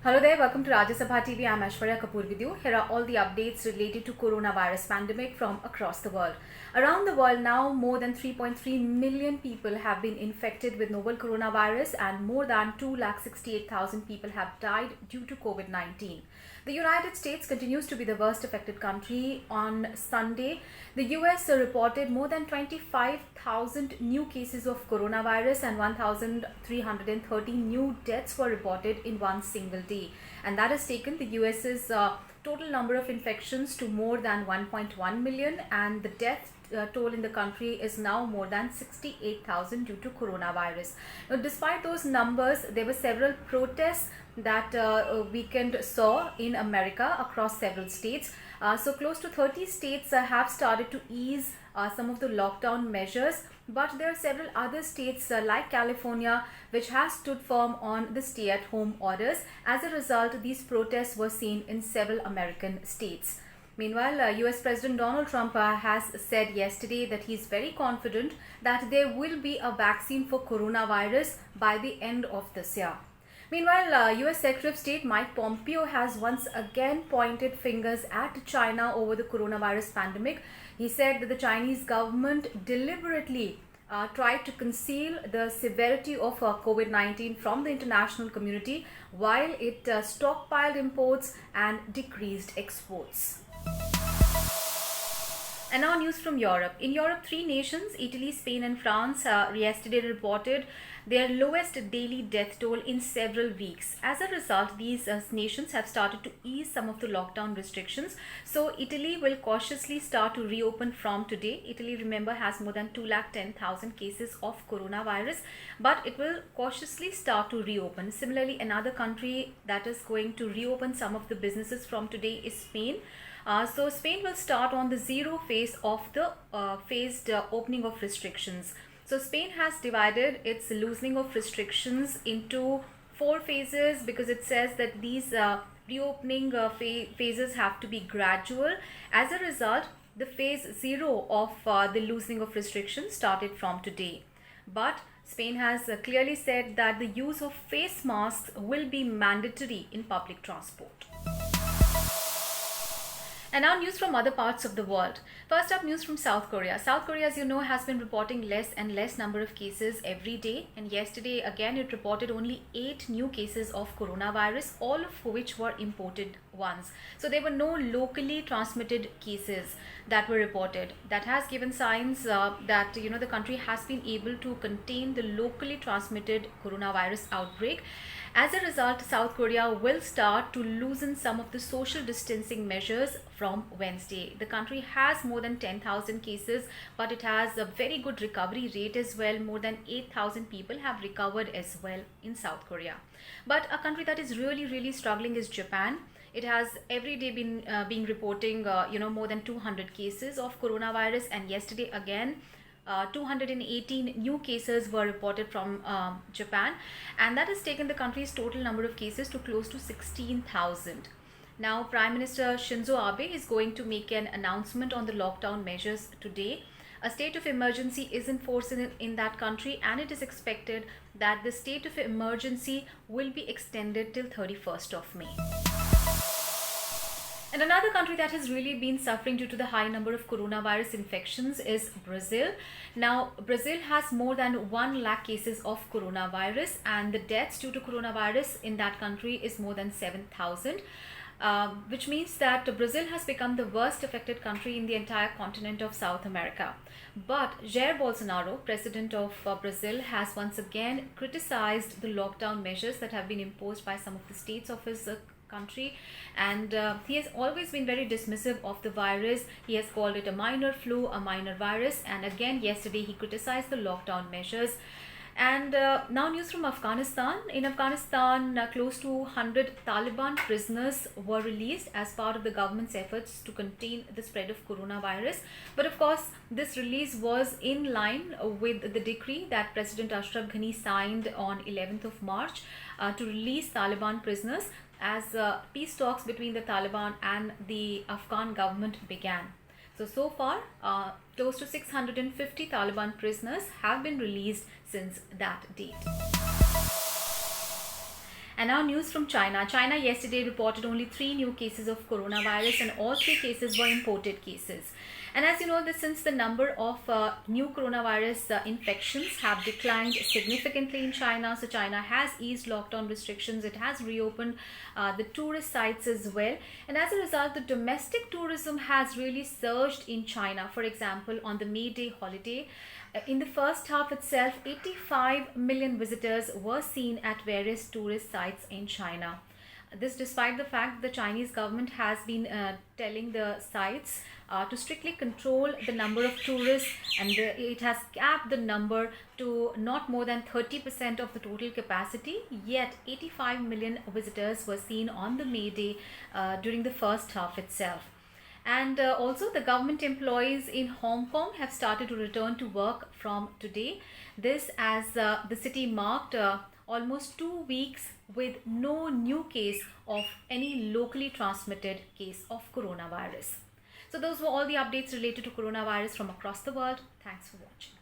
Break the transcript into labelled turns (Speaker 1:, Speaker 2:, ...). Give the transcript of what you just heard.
Speaker 1: Hello there, welcome to Rajya Sabha TV. I'm Aishwarya Kapoor with you. Here are all the updates related to coronavirus pandemic from across the world. Around the world now, more than 3.3 million people have been infected with novel coronavirus and more than 268,000 people have died due to COVID-19. The United States continues to be the worst affected country. On Sunday, the US reported more than 25,000 new cases of coronavirus and 1,330 new deaths were reported in one single day. And that has taken the US's total number of infections to more than 1.1 million, and the death toll in the country is now more than 68,000 due to coronavirus. Now, despite those numbers, there were several protests that weekend saw in America across several states. So close to 30 states have started to ease some of the lockdown measures, but there are several other states like California which has stood firm on the stay-at-home orders. As a result, these protests were seen in several American states. Meanwhile, US President Donald Trump has said yesterday that he is very confident that there will be a vaccine for coronavirus by the end of this year. Meanwhile, US Secretary of State Mike Pompeo has once again pointed fingers at China over the coronavirus pandemic. He said that the Chinese government deliberately tried to conceal the severity of COVID-19 from the international community while it stockpiled imports and decreased exports. And now news from Europe. In Europe, three nations, Italy, Spain and France, yesterday reported their lowest daily death toll in several weeks. As a result, these nations have started to ease some of the lockdown restrictions. So Italy will cautiously start to reopen from today. Italy, remember, has more than 210,000 cases of coronavirus, but it will cautiously start to reopen. Similarly, another country that is going to reopen some of the businesses from today is Spain. So Spain will start on the zero phase of the phased opening of restrictions. So Spain has divided its loosening of restrictions into 4 phases because it says that these reopening phases have to be gradual. As a result, the phase 0 of the loosening of restrictions started from today. But Spain has clearly said that the use of face masks will be mandatory in public transport. And now news from other parts of the world. First up, news from South Korea. South Korea, as you know, has been reporting less and less number of cases every day. And yesterday, again, it reported only 8 new cases of coronavirus, all of which were imported ones. So there were no locally transmitted cases that were reported. That has given signs that, the country has been able to contain the locally transmitted coronavirus outbreak. As a result, South Korea will start to loosen some of the social distancing measures from Wednesday. The country has more than 10,000 cases, but it has a very good recovery rate as well. More than 8,000 people have recovered as well in South Korea. But a country that is really struggling is Japan. It has every day been reporting more than 200 cases of coronavirus, and yesterday again 218 new cases were reported from Japan, and that has taken the country's total number of cases to close to 16,000. Now, Prime Minister Shinzo Abe is going to make an announcement on the lockdown measures today. A state of emergency is in force in that country, and it is expected that the state of emergency will be extended till 31st of May. And another country that has really been suffering due to the high number of coronavirus infections is Brazil. Now, Brazil has more than 1 lakh cases of coronavirus, and the deaths due to coronavirus in that country is more than 7,000. Which means that Brazil has become the worst affected country in the entire continent of South America. But Jair Bolsonaro, president of Brazil, has once again criticized the lockdown measures that have been imposed by some of the states of his country, and he has always been very dismissive of the virus. He has called it a minor flu, a minor virus, and again yesterday he criticized the lockdown measures. And now news from Afghanistan. In Afghanistan, close to 100 Taliban prisoners were released as part of the government's efforts to contain the spread of coronavirus. But of course, this release was in line with the decree that President Ashraf Ghani signed on 11th of March to release Taliban prisoners as peace talks between the Taliban and the Afghan government began. So far, close to 650 Taliban prisoners have been released since that date. And now news from China. China yesterday reported only 3 new cases of coronavirus, and all 3 cases were imported cases. And as you know, that since the number of new coronavirus infections have declined significantly in China, so China has eased lockdown restrictions. It has reopened the tourist sites as well. And as a result, the domestic tourism has really surged in China. For example, on the May Day holiday, in the first half itself, 85 million visitors were seen at various tourist sites in China. This despite the fact the Chinese government has been telling the sites to strictly control the number of tourists, and it has capped the number to not more than 30% of the total capacity. Yet 85 million visitors were seen on the May Day during the first half itself. And also the government employees in Hong Kong have started to return to work from today. This as the city marked almost 2 weeks with no new case of any locally transmitted case of coronavirus. So those were all the updates related to coronavirus from across the world. Thanks for watching.